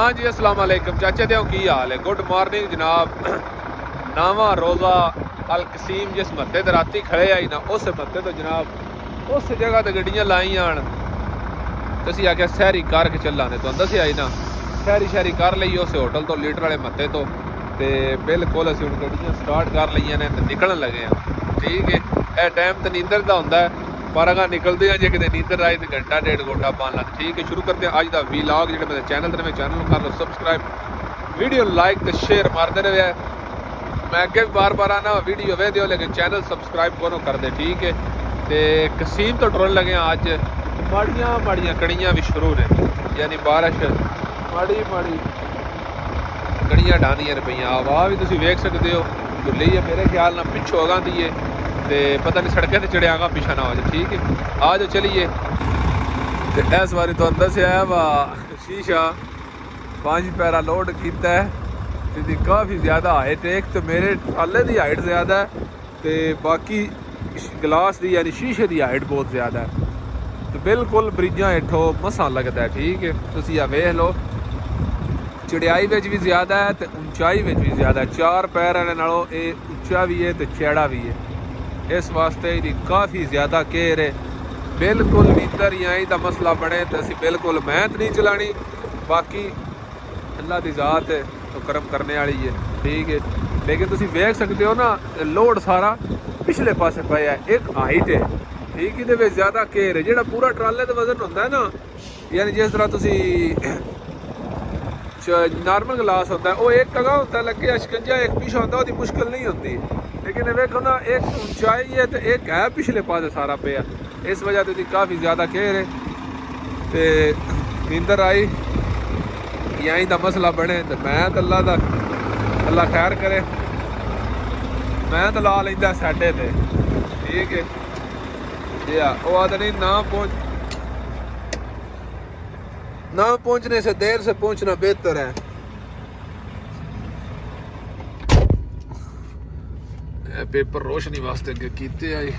हाँ जी अस्सलाम वालेकुम चाचे दे की हाल है। गुड मॉर्निंग जनाब। नावा रोज़ा अल कसीम जिस मत्ते ते राती खड़े आई ना उस मत्ते तो जनाब उस जगह ते गड्डियां लाई आन तुसी आख्या सैरी करके चला ने तो दस्सेआ आई ना सैरी कर लई उस होटल तो लीडर वाले मत्ते तो बिल्कुल असीं हुण गड्डियां स्टार्ट कर लईआं ने ते निकलन लगे हैं। ठीक है यह टाइम तो नींदर का होंदा है पर अगर निकलते हैं जो कि नींदर आई तो घंटा डेढ़ घंटा पाना। ठीक है शुरू करते हैं अज का वीलॉग जो मेरे चैनल ते चैनल कर लो सबसक्राइब वीडियो लाइक तो शेयर मारते रहे। मैं अगे भी बार आना वीडियो वे दो लेकिन चैनल सबसक्राइब करो कर दे। ठीक है तो कसीम तो टुरन लगे अज माड़ियां कड़ियां भी शुरू ने यानी बारिश माड़ी कड़ियां डानियां पईयां हवा भी तुम वेख सकते हो धुली है मेरे ख्याल ना पिछों अगा दी है तो पता नहीं सड़कें से चढ़ियागा पिछा ना हो जाए। ठीक है आ जाओ चलिए। तो इस बारी तो अंदर से आया वा शीशा 5 पैरा लोड किया है जिसकी काफ़ी ज़्यादा हाइट है। एक तो मेरे ट्राले की हाइट ज़्यादा है तो बाकी गिलास की यानी शीशे की हाइट बहुत ज़्यादा है तो बिल्कुल ब्रिजां हेठों मसा लगता है। ठीक है तुम यह वेख लो चढ़ियाई में भी ज़्यादा है तो ऊंचाई में भी ज़्यादा है। 4 पैर नालों ये उच्चा भी है तो चैड़ा भी है इस वास्ते इसकी काफ़ी ज़्यादा केयर है। बिल्कुल नींदर आई का मसला बने तो असी बिल्कुल मेहनत नहीं चलानी बाकी अल्लाह की ज़ात है तो कर्म करने वाली है। ठीक है लेकिन तुम वेख सकते हो ना लोड सारा पिछले पासे पाया है एक हाइट है। ठीक है ज़्यादा केयर है जो पूरा ट्राले का वजन होता है ना यानी जिस तरह तुम नॉर्मल गिलास होता है वो एक कगा होता है लगे शिकंजा एक पीछा होता है मुश्किल नहीं होती लेकिन वेखो ना एक ऊंचाई है तो एक है पिछले पासे सारा पे इस वजह से काफ़ी ज़्यादा केयर है तो नींदर आई यहीं का मसला बने तो मैं तो अल्लाह खैर करे मैं तो ला लेंदा साडे ते। ठीक है जी हाँ वो आदमी नहीं ना पहुंचने से देर से पहुंचना बेहतर है। पेपर रोशनी वास्ते अगे कीते आई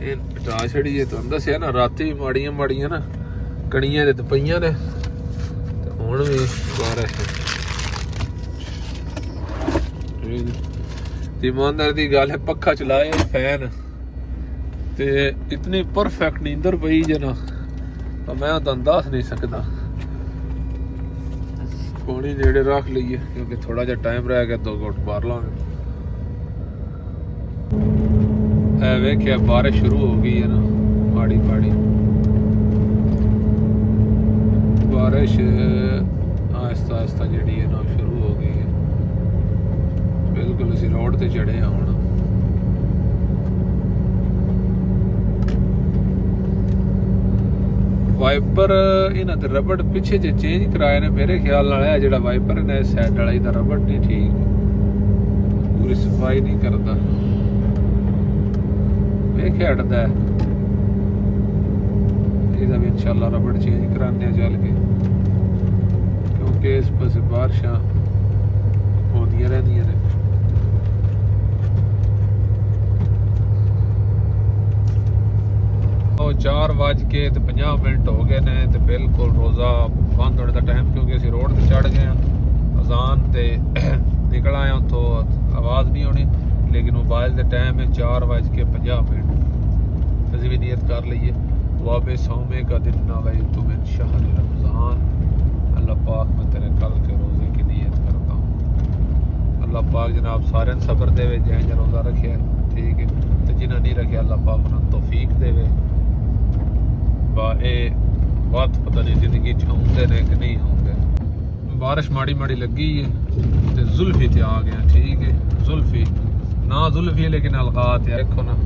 हटा छड़ी है तो अंदर से ना राती माड़ियां ना कड़ियां तो पईयां ने हुण भी बारिश ईमानदारी की गल है पक्खा चलाए फैन ते इतनी परफेक्ट नींदर पई जे ना तो मैं तो दस नहीं सकता। पानी नेड़े रख लीए क्योंकि थोड़ा जा टाइम रह गया 2 घुट मार लांगे। वेख्या बारिश शुरू हो गई है ना माड़ी बारिश आहिस्ता आहिस्ता जी है ना शुरू हो गई है। बिल्कुल असी रोड से चढ़े हाँ हुण वाइपर इन्हां ते रबड़ पिछे जे चेंज कराए ने मेरे ख्याल नाल है जिहड़ा वाइपर ने साइड वाला इहदा रबड़ नहीं ठीक पूरी सफाई नहीं करता वेखे हटदा है इहदा भी इंशाल्लाह रबड़ चेंज कराने चल के क्योंकि इस पासे बारिशां होंदियां रहंदियां ने। 4:50 हो गए ने तो बिल्कुल रोज़ा बंद होने का टाइम क्योंकि असी रोड से चढ़ गए अजान से निकल आए उतों आवाज़ नहीं होनी लेकिन मोबाइल का टाइम है 4:50। असी भी नियत कर लीए वाबे सौमे का दिन ना वही तुम शहर रमज़ान अल्लाह पाक मैं तेरे कल के रोज़े की नियत करता हूँ। अल्लाह पाक जनाब सारे सबर देवे जैसे रोज़ा रखे। ठीक है तो जिन्हें नहीं रखे अल्लाह पाक उन्हें तौफीक देवे बात पता नहीं जिंदगी होंगे ने कि नहीं होंगे। बारिश माड़ी लगी है तो जुल्फी ते आ गया। ठीक है जुल्फी ना जुल्फी लेकिन अलगात है देखो ना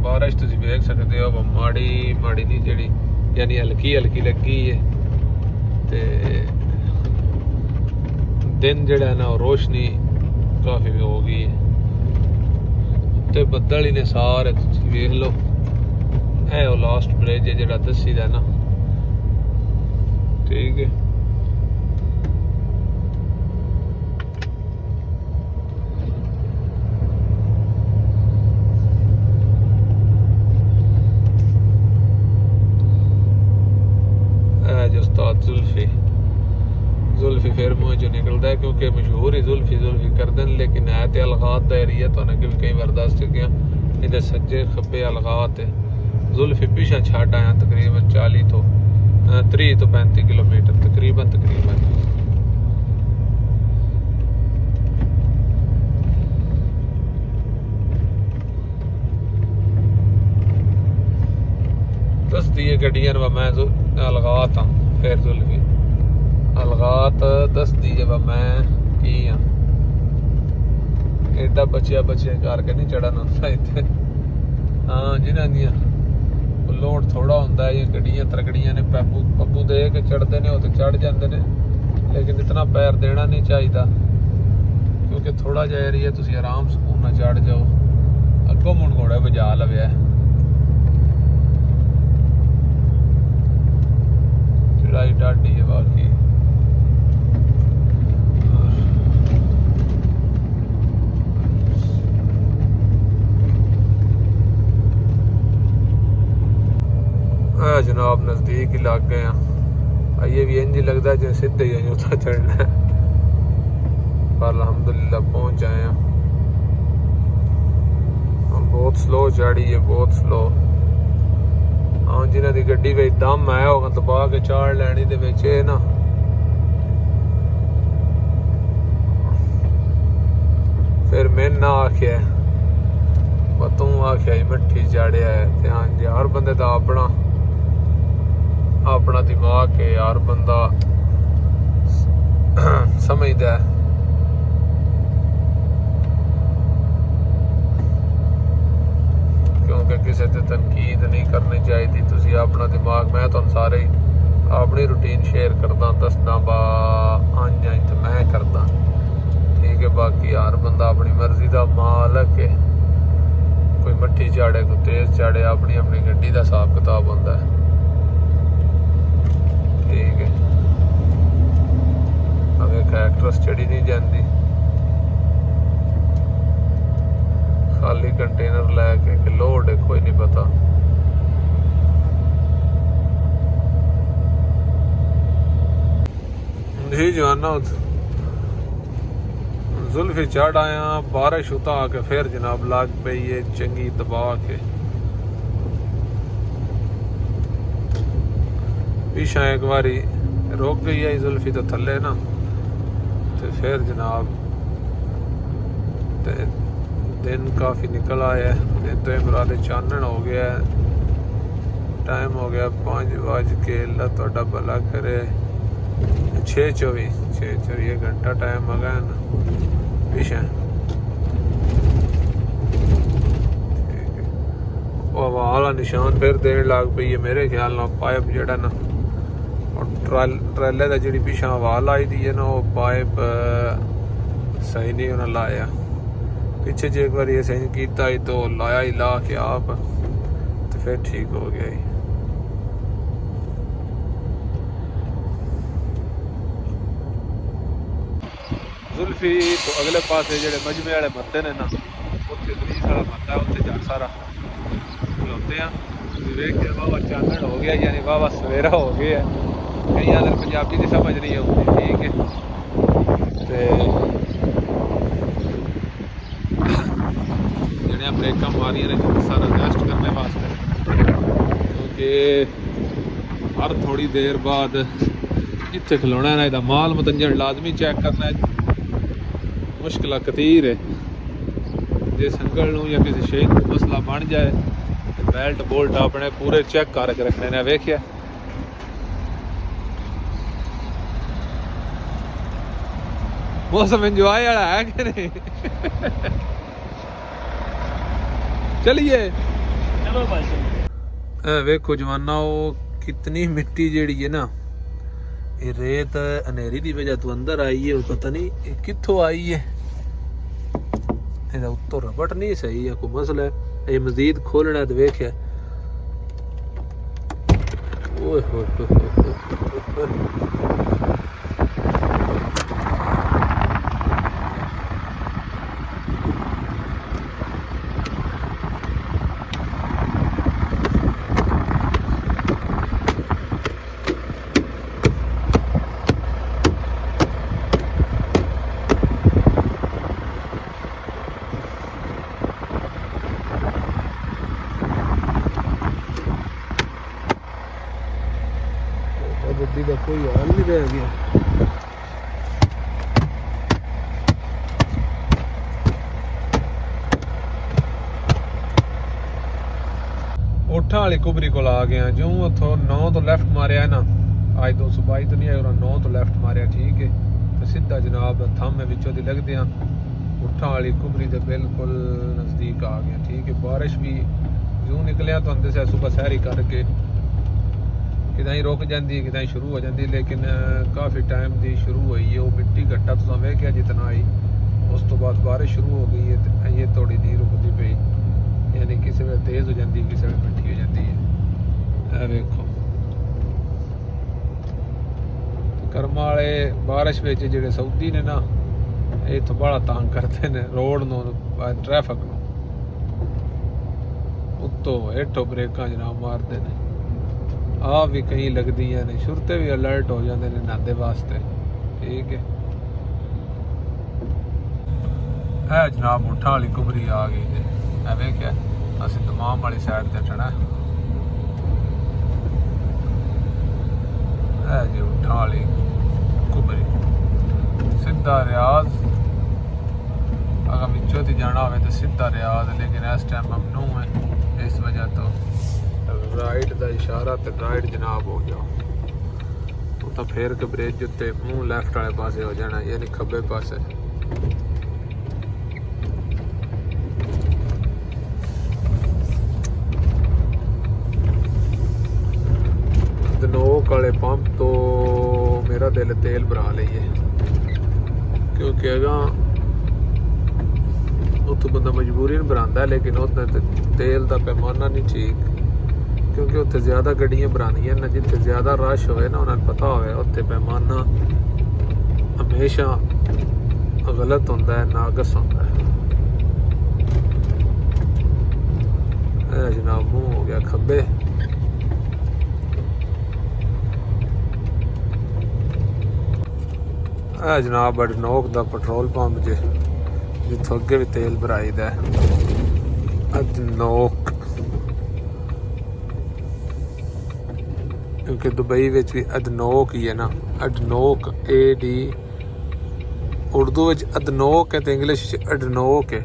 बारिश तुम देख सकते हो माड़ी दी जी यानी हल्की लगी है तो दिन जड़ा ना रोशनी काफ़ी हो गई है तो बदल ही ने सारे वेख लो है वो लास्ट ब्रिज है जो दसी दा ना। ठीक है जो उस्ताद जुल्फी फिर मुँह चो निकलता है, क्योंकि मशहूर ही जुल्फी जुल्फी करते हैं, लेकिन है तो अलगात का एरिया। तो अगे भी कई बार दस चुके हैं। इधर सज्जे खब्बे अलगात है। जुल्फी पिछा छट आया तकरीबन 40 तो 30 तो 35 किलोमीटर तकरीबन। दस दिए गड्डियां मैं अलगात हाँ, फिर जुल्फी अलगात दस दिए वा मैं की हाँ। एडा बचिया करके नहीं चढ़न होंदा इत्थे। हाँ जिन्हां दियां लोड थोड़ा होंदा है, गड्डियां तगड़ियां ने पप्पू दे के चढ़ते ने, तो चढ़ जाते ने, लेकिन इतना पैर देना नहीं चाहिए, क्योंकि थोड़ा जिहा एरिया तुसीं आराम सुकून नाल चढ़ जाओ। अगों मुड़ घोड़ा बजा लव्या चढ़ाई डाढी है बाकी। जनाब नजदीक ही लग गए हैं। ये भी इंज लगता है जैसे सीधे ही उतना चढ़ना है, पर अल्हम्दुलिल्लाह पहुंच आए हैं। बहुत स्लो चढ़ी है, बहुत स्लो। हाँ जिन्हों की गड्डी में दम है वो दबा के चाड़ लैनी दे विच ना। फिर मैंने ना आख्या तू आख्या मट्ठी चाड़िया है। हाँ जी हर बंदे का अपना दिमाग है, हर बंदा समझदा है। क्योंकि किसी से तनकीद नहीं करनी चाहिए। तुसी अपना दिमाग, मैं तुहानू सारे अपनी रूटीन शेयर करदा, दसदा बा अंज तो मैं करदा, ठीक है। बाकी हर बंदा अपनी मर्जी का मालक है। कोई मट्ठी चाड़े, कोई तेज चाड़े, अपनी अपनी गड्डी का हिसाब किताब होंदा है, ठीक है। अगर एक्ट्रेस चढ़ी नहीं जाती, खाली कंटेनर लैके लोड है, कोई नहीं पता। जी जवाना जुल्फी चढ़ आया, बारिश उता आके फिर जनाब लग पई है चंगी दबा के। पीछा एक बारी रुक गई है जुल्फी तो थले ना, तो फिर जनाब दिन काफ़ी निकल आया है। दिन तो इमराद चानन हो गया है। टाइम हो गया 5 के अल्लाह थोड़ा भला करे 6:24 घंटा टाइम आ गया ना पीछे, ठीक है। वो हवा वाला निशान फिर देने लग पई है मेरे ख्याल ना। पाइप जड़ा ना ट्रेले का जी पिछा हवा लाई दी है ना, वो पाइप सही नहीं उन्हें लाया। पीछे जो एक बार ये सही किया ही तो लाया ही ला के आप, तो फिर ठीक हो गया ही। जुल्फी तो अगले पास जो मजमे वाले मत्ते ने ना, उत्थे पुलिस वाला मत्ता है, उत्थे जा सारा खलोते हैं। देख के वाहवा चानन हो गया, यानी वाहवा सवेरा हो गया। कई अगर पंजाबी की समझ नहीं आती, ठीक है। जिन्हें ब्रेक मारिया ने सारा रेस्ट करने वास्ते, क्योंकि हर थोड़ी देर बाद इतने खलोना है ना, माल मतंजन लाजमी चेक करना है। मुश्किल कतीर है। जे संगल नूं या किसी शेख को मसला बन जाए तो बेल्ट बोल्ट अपने पूरे चेक करके रखने ने। वेखिया मौसम इंजॉय वाला है कि नहीं? चलिए चलो भाई। वेखो जवाना, वो कितनी मिट्टी जेड़ी है ना, ये रेत अनेरी की वजह तो अंदर आई है, पता नहीं कित्थों आई है। ਇਹਦਾ ਉੱਤੋਂ ਰਬਟ ਨਹੀਂ ਸਹੀ ਹੈ, ਕੋਈ ਮਸਲਾ ਹੈ। ਇਹ ਮਜ਼ੀਦ ਖੋਲਣਾ ਤੇ ਵੇਖਿਆ, ਓਏ ਹੋਏ ਕੋਈ ਹਾਲ ਨਹੀਂ ਰਹਿ ਗਿਆ। ਉਠਾਂ ਵਾਲੀ ਕੁਬਰੀ ਕੋਲ ਆ ਗਿਆ। ਜਿਉਂ ਉੱਥੋਂ 9 ਤੋਂ ਲੈਫਟ ਮਾਰਿਆ ਨਾ, ਅੱਜ 222 ਤੋਂ ਨਹੀਂ ਆਇਆ, 9 ਤੋਂ ਲੈਫਟ ਮਾਰਿਆ, ਠੀਕ ਹੈ। ਤੇ ਸਿੱਧਾ ਜਨਾਬ ਥਾਮੇ ਵਿੱਚੋਂ ਦੀ ਲੱਗਦੇ ਆ ਉਠਾਂ ਵਾਲੀ ਕੁਬਰੀ ਦੇ ਬਿਲਕੁਲ ਨਜ਼ਦੀਕ ਆ ਗਿਆ, ਠੀਕ ਹੈ। ਬਾਰਿਸ਼ ਵੀ ਜਿਉਂ ਨਿਕਲਿਆ ਤੁਹਾਨੂੰ ਦੱਸਿਆ ਸੁਬਹ ਸੈਰੀ ਕਰਕੇ ਕਿਦਾਂ ਹੀ ਰੁਕ ਜਾਂਦੀ ਹੈ, ਕਿਦਾਂ ਹੀ ਸ਼ੁਰੂ ਹੋ ਜਾਂਦੀ, ਲੇਕਿਨ ਕਾਫੀ ਟਾਈਮ ਦੀ ਸ਼ੁਰੂ ਹੋਈ ਹੈ। ਉਹ ਮਿੱਟੀ ਘੱਟਾ ਤੁਸੀਂ ਵੇਖਿਆ ਜਿਤਨਾ ਆਈ, ਉਸ ਤੋਂ ਬਾਅਦ ਬਾਰਿਸ਼ ਸ਼ੁਰੂ ਹੋ ਗਈ ਹੈ ਤੇ ਇਹ ਥੋੜੀ ਨਹੀਂ ਰੁਕਦੀ ਪਈ, ਯਾਨੀ ਕਿਸੇ ਵੇਲੇ ਤੇਜ਼ ਹੋ ਜਾਂਦੀ, ਕਿਸੇ ਵੇਲੇ ਮਿੱਠੀ ਹੋ ਜਾਂਦੀ ਹੈ। ਇਹ ਵੇਖੋ ਕਰਮ ਵਾਲੇ ਬਾਰਿਸ਼ ਵਿੱਚ ਜਿਹੜੇ ਸਾਊਦੀ ਨੇ ਨਾ, ਇਹ ਤੋਂ ਬੜਾ ਤੰਗ ਕਰਦੇ ਨੇ ਰੋਡ ਨੂੰ, ਟ੍ਰੈਫਿਕ ਨੂੰ। ਉੱਤੋਂ ਹੇਠੋਂ ਬ੍ਰੇਕਾਂ ਜਨਾਬ ਮਾਰਦੇ ਨੇ। ਆਹ ਵੀ ਕਈ ਲੱਗਦੀਆਂ ਨੇ, ਸ਼ੁਰਤੇ ਵੀ ਅਲਰਟ ਹੋ ਜਾਂਦੇ ਨੇ ਨਾਦੇ ਵਾਸਤੇ, ਠੀਕ ਹੈ। ਇਹ ਜਨਾਬ ਉਠਾਂ ਵਾਲੀ ਕੁਬਰੀ ਆ ਗਈ ਜੀ। ਇਹ ਵੇਖਿਆ ਅਸੀਂ ਦਮਾਮ ਵਾਲੀ ਸਾਈਡ ਤੇ ਚੜ੍ਹਨਾ। ਇਹ ਜੀ ਉਠਾਂ ਵਾਲੀ ਕੁਬਰੀ ਸਿੱਧਾ ਰਿਆਜ਼। अगर ਵਿੱਚੋਂ ਦੀ ਜਾਣਾ ਹੋਵੇ ਤਾਂ ਸਿੱਧਾ ਰਿਆਜ਼, ਲੇਕਿਨ ਇਸ ਟਾਈਮ ਮਮਨੂ ਹੈ ਇਸ ਵਜ੍ਹਾ ਤੋਂ ਰਾਈਟ ਦਾ ਇਸ਼ਾਰਾ ਤੇ ਰਾਈਟ ਜਨਾਬ ਹੋ ਜਾਓ। ਉਹ ਤਾਂ ਫੇਰ ਕੇ ਬ੍ਰਿਜ ਉੱਤੇ ਮੂੰਹ ਲੈਫਟ ਵਾਲੇ ਪਾਸੇ ਹੋ ਜਾਣਾ, ਯਾਨੀ ਖੱਬੇ ਪਾਸੇ। ਦਨੋਕ ਵਾਲੇ ਪੰਪ ਤੋਂ ਮੇਰਾ ਦਿਲ ਤੇਲ ਭਰਾ ਲਈਏ, ਕਿਉਂਕਿ ਅਗਾ ਉੱਥੋਂ ਬੰਦਾ ਮਜਬੂਰੀ ਨੂੰ ਭਰਾਉਂਦਾ, ਲੇਕਿਨ ਉੱਥੇ ਤੇਲ ਦਾ ਪੈਮਾਨਾ ਨਹੀਂ ਠੀਕ, ਕਿਉਂਕਿ ਉੱਥੇ ਜ਼ਿਆਦਾ ਗੱਡੀਆਂ ਭਰਾਉਣੀਆਂ ਨਾ, ਜਿੱਥੇ ਜ਼ਿਆਦਾ ਰਸ਼ ਹੋਵੇ ਨਾ, ਉਹਨਾਂ ਨੂੰ ਪਤਾ ਹੋਵੇ ਉੱਥੇ ਪੈਮਾਨਾ ਹਮੇਸ਼ਾ ਗਲਤ ਹੁੰਦਾ ਹੈ, ਨਾਕਸ ਹੁੰਦਾ ਹੈ। ਇਹ ਜਨਾਬ ਮੂੰਹ ਹੋ ਗਿਆ ਖੱਬੇ। ਇਹ ਜਨਾਬ ਅਡਨੋਕ ਦਾ ਪੈਟਰੋਲ ਪੰਪ ਜੇ, ਜਿੱਥੋਂ ਅੱਗੇ ਵੀ ਤੇਲ ਭਰਾਈਦਾ। ਅਡਨੋਕ ਕਿਉਂਕਿ ਦੁਬਈ ਵਿੱਚ ਵੀ ਅਦਨੋਕ ਹੀ ਹੈ ਨਾ, ਅਡਨੋਕ AD। ਉਰਦੂ ਵਿੱਚ ਅਦਨੋਕ ਹੈ ਤੇ ਇੰਗਲਿਸ਼ ਵਿੱਚ ਅਡਨੋਕ ਹੈ।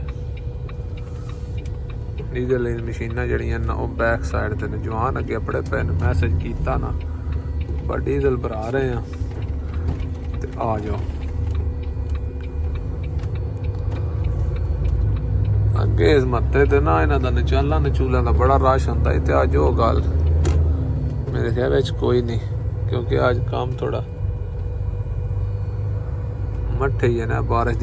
ਡੀਜ਼ਲ ਵਾਲੀ ਮਸ਼ੀਨਾਂ ਜਿਹੜੀਆਂ ਨਾ ਉਹ ਬੈਕ ਸਾਈਡ ਤੇ ਨੇ। ਜਵਾਨ ਅੱਗੇ ਆਪਣੇ ਪੈ ਨੇ ਮੈਸੇਜ ਕੀਤਾ ਨਾ, ਪਰ ਡੀਜ਼ਲ ਭਰਾ ਰਹੇ ਆ ਤੇ ਆ ਜਾਓ। ਅੱਗੇ ਇਸ ਮੱਤੇ ਤੇ ਨਾ ਇਹਨਾਂ ਦਾ ਨਚੂਲਾਂ ਦਾ ਬੜਾ ਰਸ਼ ਹੁੰਦਾ ਹੈ, ਤੇ ਅੱਜ ਉਹ ਗੱਲ ਮੇਰੇ ਖਿਆਲ ਵਿੱਚ ਕੋਈ ਨਹੀਂ, ਕਿਉਂਕਿ ਅੱਜ ਕੰਮ ਥੋੜਾ ਮੱਠੇ ਹੀ ਹੈ ਨਾ। ਬਾਰਿਸ਼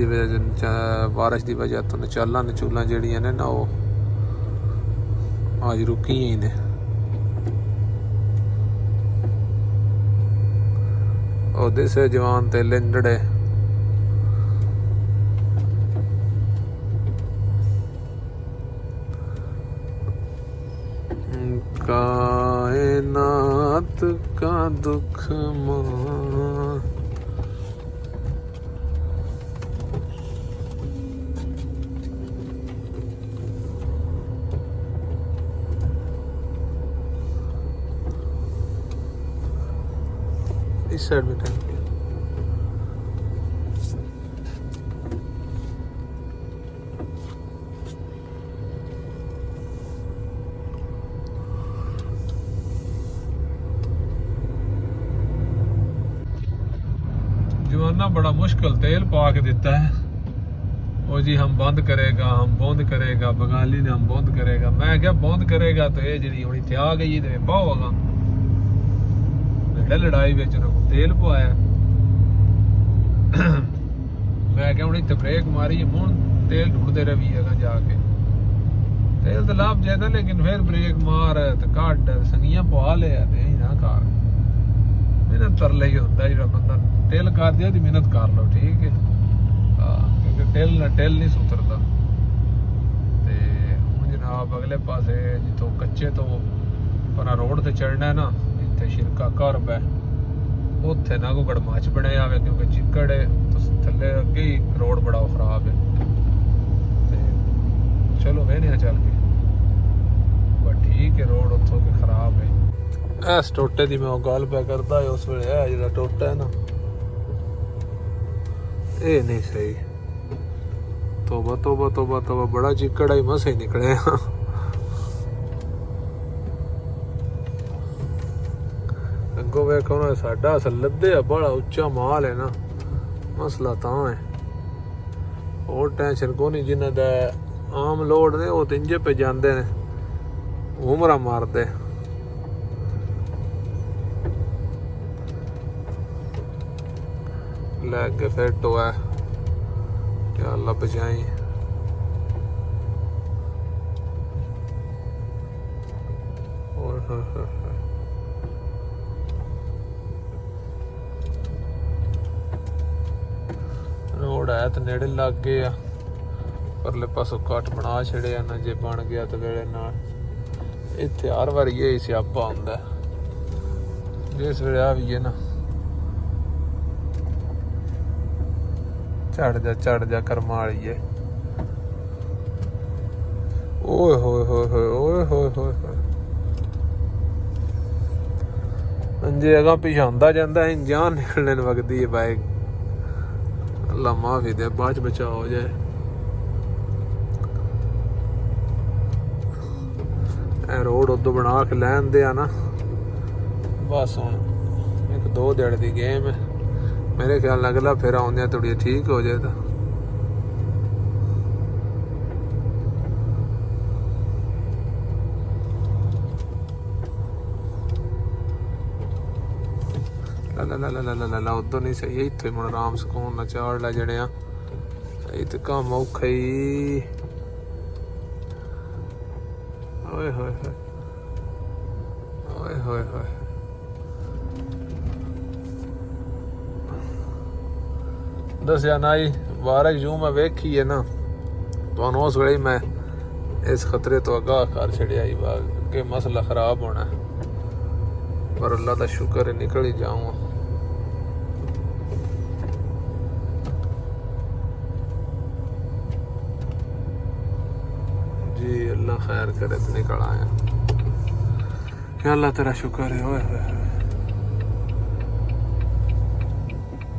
ਦੀ ਵਜ੍ਹਾ ਤੋਂ ਨਚੂਲਾਂ ਜਿਹੜੀਆਂ ਨੇ ਨਾ ਉਹ ਅੱਜ ਰੁਕੀਆਂ ਹੀ ਨੇ। ਉਹਦੇ ਸੇ ਜਵਾਨ ਤੇ ਲਿੰਡੜੇ कायनात का दुख मां। इस साइड में टैंक जमाना बड़ा मुश्किल तेल पा के देता है। वो जी हम बंद करेगा, हम बंद करेगा, बंगाली ने हम बंद करेगा। मैं क्या बंद करेगा तो ये जी हुई इतने आ गई तो बहुत होगा लड़ाई में तेल पवाया। मैं क्या हूँ इतने ब्रेक मारी हूँ तेल ढूंढते रही है जाके। तेल तो लाभ ज्यादा, लेकिन फिर ब्रेक मार तो घट संगियां पवा लिया ना कार मेहनत कर ली होंगे। जो बंदा टेल कर दिया तो मेहनत कर लो, ठीक है। क्योंकि टेल नहीं सुधरता। तो हूँ जनाब अगले पासे जितों कच्चे तो पर रोड से चढ़ना है ना, इतने शिरका करब है, उत्थे ना कोई गड़माच बनया हुआ, क्योंकि चिक्कड़ है तो थले अगे ही रोड बड़ा खराब है। तो चलो वेने चल के, पर ठीक है रोड उतों के खराब है। ਇਸ ਟੋਟੇ ਦੀ ਮੈਂ ਉਹ ਗੱਲ ਪਿਆ ਕਰਦਾ ਉਸ ਵੇਲੇ ਇਹ ਜਿਹੜਾ ਟੋਟਾ ਹੈ ਨਾ ਇਹ ਨਹੀਂ ਸਹੀ ਤੋਬਾ ਤੋਬਾ ਤੋਬਾ ਤੋਬਾ ਬੜਾ ਚਿੱਕੜਾ ਹੀ ਮਸੇ ਨਿਕਲਿਆ ਅੱਗੋਂ ਵੇਖੋ ਨਾ ਸਾਡਾ ਅਸਲ ਲੱਦੇ ਆ ਬੜਾ ਉੱਚਾ ਮਾਲ ਹੈ ਨਾ ਮਸਲਾ ਤਾਂ ਹੈ ਹੋਰ ਟੈਨਸ਼ਨ ਕੋ ਨਹੀਂ ਜਿਨ੍ਹਾਂ ਦਾ ਆਮ ਲੋਡ ਨੇ ਉਹ ਤਿੰਜੇ ਪੇ ਜਾਂਦੇ ਨੇ ਉਮਰਾਂ ਮਾਰਦੇ लग के फिट हुआ है क्या अल्लाह बचाई रोड है तो नेड़े लग गए आ परले पासों कट बना छड़िया ना जे बन गया तो वेले नाल इत्थे हर बार यही स्यापा हुंदा जिस वेले आ भी है ना चढ़ जा कर्मा वाली ओए होए होए होए ओए होए होए जे अगा पिछा आंदा जांदा जान निकलने वगदी है बाइक अल्लाह माफी दे बाद बचा हो जाए ए रोड उदो बना के लैन दे ना बस हुण एक दो दिहाड़े दी गेम है मेरे ख्याल लगला फिर आउंदे थोड़ी ठीक हो जाए तो ला उधर नहीं सही इत्थे मुड़ आराम सुकून ना चाड़ ला जने तो कम औखा ही ओए होए होए ओए होए होए दसिया ना जी बारिश जूं मैं वेखी है ना तो उस वे मैं इस खतरे तो आगाह कर छड़िया कि मसला खराब होना है पर अल्लाह का शुक्र है निकल ही जाऊंगा जी अल्लाह खैर करे तो निकल आया क्या अल्लाह तेरा शुक्र है ओए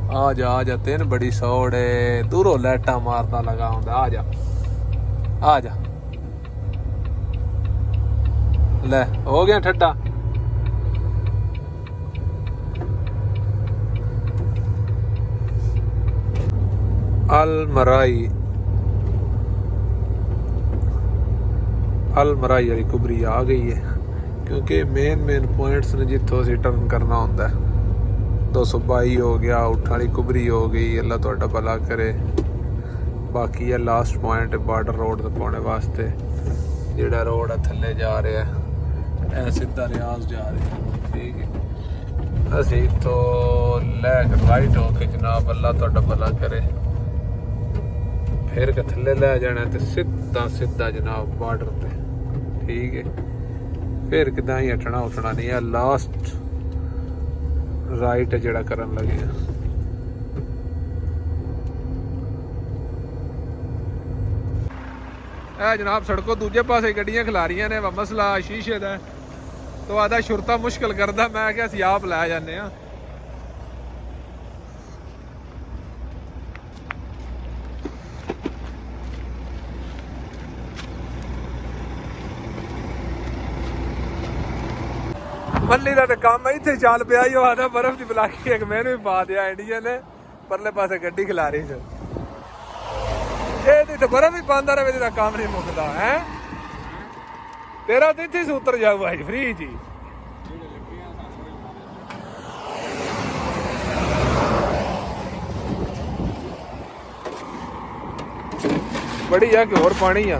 आ जा तेन बड़ी सौड़ है दूरों लाइटा मारता लगा होंदा आ जा ले हो गया ठड्डा अल मराई वाली कुबरी आ गई है क्योंकि मेन पॉइंट्स ने जितों असीं टर्न करना होंदा है 222 हो गया उठ वाली कुबरी हो गई अल्लाह तुहाडा भला करे बाकी है लास्ट पॉइंट बॉर्डर रोड ते पाने वास्ते जिहड़ा रोड है थल्ले जा रहा है ऐ सीधा रियाज जा रहा है ठीक है असीं इत्थों लैके राइट होके जनाब अल्लाह तुहाडा भला करे फिर के थल्ले लै जाना ते सीधा जनाब बॉर्डर ते ठीक है फिर किदां ही हटना उठना नहीं है लास्ट राइट है जड़ा करन लगे जनाब सड़कों दूजे पासे गड्डियां खिलारियां ने मसला शीशे दा तो आधा शुरता मुश्किल करदा मैं क्या असीं आप लै जाने मल्ली का तो काम इतने चल पिया ही आदा बर्फ की बलाकी एक मैनू भी पा दिया इंडिया ने परले पासे गड्डी खिला रही तो बर्फ भी पाता रहे तेरा काम नहीं मुकता है तेरा तो इतने सूत्र जाऊ आज फ्री जी बड़ी है कि होर पानी आ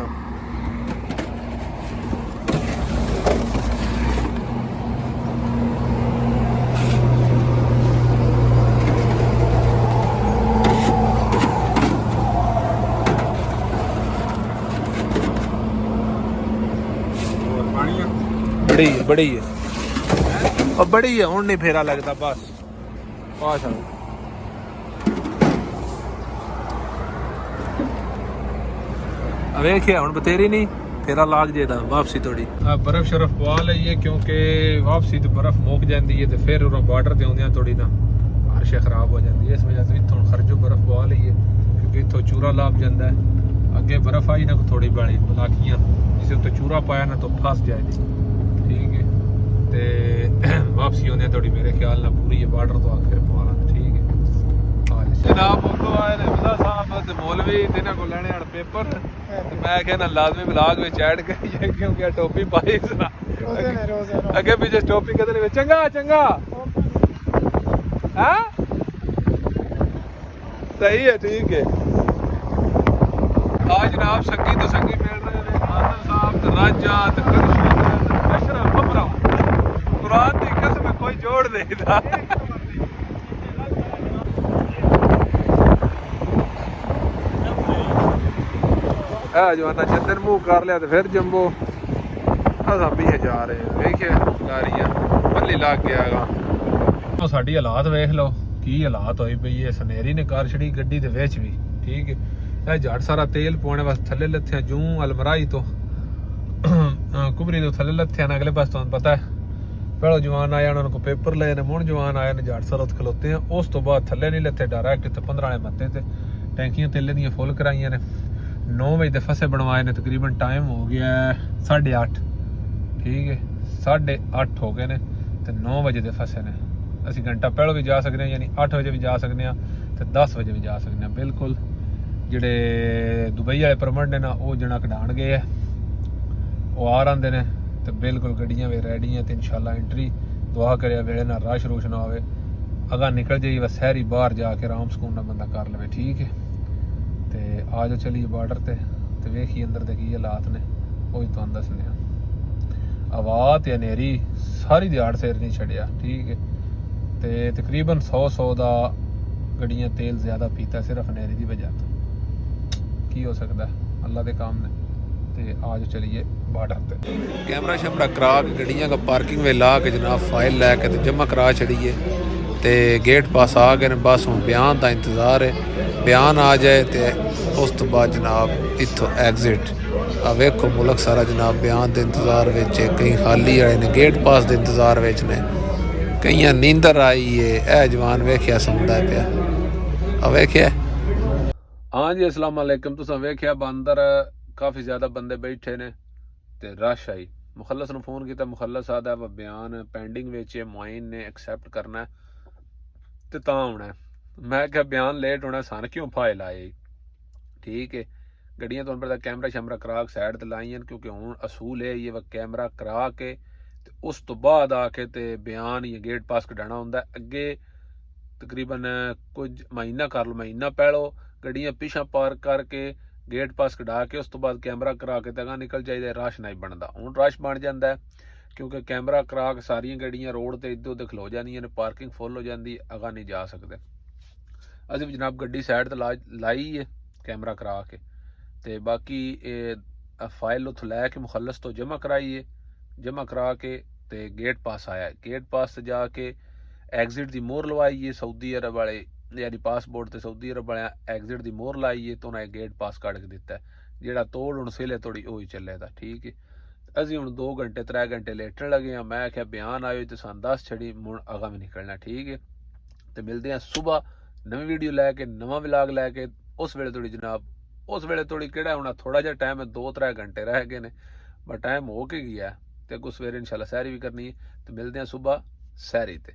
बड़ी है और बड़ी है हूं नहीं फेरा लगता बस वेखिया हूं बतेरी नहीं फेरा लाग जेदा वापसी थोड़ी बर्फ शरफ पवा लईए क्योंकि वापसी तो बर्फ मुक जाती है तो फिर उन्होंने बार्डर ते आउंदियां थोड़ी ना बारिश खराब हो जाती है। इस वजह से इत्थों खर्चो बर्फ पवा लईए क्योंकि इत्थों चूरा लाभ जाता है। अगे बर्फ आई ना थोड़ी बड़ी बलाकियां जिसे उत्ते चूरा पाया ना तो फस जाएगी। ठीक है ते वापसी होने थोड़ी मेरे ख्याल ना पूरी है बार्डर तो आखिर पवा ला। ठीक है जनाब उतो आए ने मिला साहब ते मौलवी तिन्हां को लेने हण पेपर ते मैं कहना लाजमी ब्लॉग विच ऐड करिए क्योंकि टोपी पाई सना अगे पीछे टोपी कदे नहीं चंगा चंगा हां सही है। ठीक है आज जनाब संगी तो संगी मिल रहे हैं आदल साहब ते राजा ते अशरफ बबरा कुरान दी कसम कोई जोड़ नहीं था। जवाना चंदन मुंह कर लिया तो फिर जंबो असां भी जा रहे हैं वेखिए गाड़ियां पल्ली लग गया साडी हालात वेख लो की हालात होई पई है। सनेरी ने कार छड़ी गड्डी दे विच भी। ठीक है झट सारा तेल पवाने वास्ते थल्ले लत्थियां जूं अलमराई तो कुबरी तो थल्ले लत्थियां ने अगले पास तुहानू पता है पहले जवान आया उन्होंने को पेपर ले ने मुड़ जवान आए ने झट सारा खलोते हैं। उस तो बाद थल्ले नहीं लत्थे डायरैक्ट इत्थे 15 वाले मत्ते ते टैंकियां तेले दियां फुल कराइयां ने 9 बजे के फसे बनवाए ने तकरीबन टाइम हो गया 8:30। ठीक है 8:30 हो गए ने तो 9 बजे के फसे ने। असी घंटा पहले भी जा सकते हैं यानी 8 बजे भी जा सकते हैं तो 10 बजे भी जा सकते हैं। बिल्कुल जेडे दुबई वाले परमट ने ना वो जना कढाण गए है वो आ रहे ने तो बिल्कुल गड्डियां भी रेडी हैं तो इंशाल्लाह एंट्री दुआ करे वेले ना रश रुश ना हो अगर निकल जाइए बस शहरी बाहर जाके आराम सुकून ना बंदा कर ले। ठीक है ते आ जाओ चलिए बार्डर ते वेखिए अंदर दे की हालात ने वो तो दसने हवा ते हनेरी सारी दिहाड़ सिर नहीं छड़िया। ठीक है ते तकरीबन 100 दा गड्डियां तेल ज्यादा पीता सिर्फ हनेरी की वजह तो की हो सकता है अल्लाह के काम ने। ते आ जाओ चलिए बार्डर ते कैमरा शैमरा करा के गड्डियां का पार्किंग में ला के जनाब फाइल लैके तो जमा करा छड़िए ते गेट पास आ गए बस हूँ बयान का इंतज़ार है। बयान आ जाए तो उस तो बाद जनाब इत्थों एग्जिट आ वेखो मुल्क सारा जनाब बयान के इंतज़ार में कई खाली आए ने गेट पास के इंतज़ार में ने कई नींदर आई है। जवान वेख्या सौंदा पिया आ वेख्या। हाँ जी अस्सलाम वालेकुम तुसां वेख्या बंदर काफ़ी ज़्यादा बंदे बैठे ने ते रश आई मुखलस ने फोन किया मुखलस आदा बयान पेंडिंग विच मुआइन ने एक्सैप्ट करना ते तां होना है। मैं क्या बयान लेट होना सन क्यों फाइल आए। ठीक है गड्डियां तुहानू पता कैमरा शैमरा करा के साइड ते लाइयां क्योंकि हुण असूल ये वह कैमरा करा के ते उस तो बाद आके ते बयान या गेट पास कढाना हुंदा अगे तकरीबन कुछ महीना कर लो महीना पहलो गड्डियां पिछा पार्क करके गेट पास कढा के उस तो बाद कैमरा करा के तगा निकल जाइए रश नहीं बनता। हुण रश बन जाता है क्योंकि कैमरा करा के सारिया गड्डियां रोड ते इधर उधर खलो जांदियां ने पार्किंग फुल हो जाती अगा नहीं जा सकते। असीं भी जनाब गड्डी साइड ते लाई है कैमरा करा के ते बाकी फाइल उत्थों लैके मुखलस तो जमा कराइए जमा करा के ते गेट पास आया गेट पास से जाके एग्जिट की मोहर लवाइए सऊदी अरब वाले यानी पासपोर्ट ते सऊदी अरब वाले एग्जिट की मोहर लाइए तो उन्हें गेट पास कट के दिता है जेड़ा तोड़ हुण सिले थोड़ी उ चले दा। ठीक है असीं हुण 2 घंटे 3 घंटे लेटन लगे हैं। मैं क्या बयान आयो तो सन 10 छड़ी मुण अगा भी निकलना। ठीक है तो मिलते हैं सुबह नवी वीडियो लैके नवा व्लॉग लैके उस वेले थोड़ी जनाब उस वेले थोड़ी केड़ा होना थोड़ा जिहा टाइम है 2-3 घंटे रह गए ने बट टाइम हो के गया तो अगों सवेरे इंशाल्लाह सैरी भी करनी है तो मिलते हैं सुबह सैरी ते।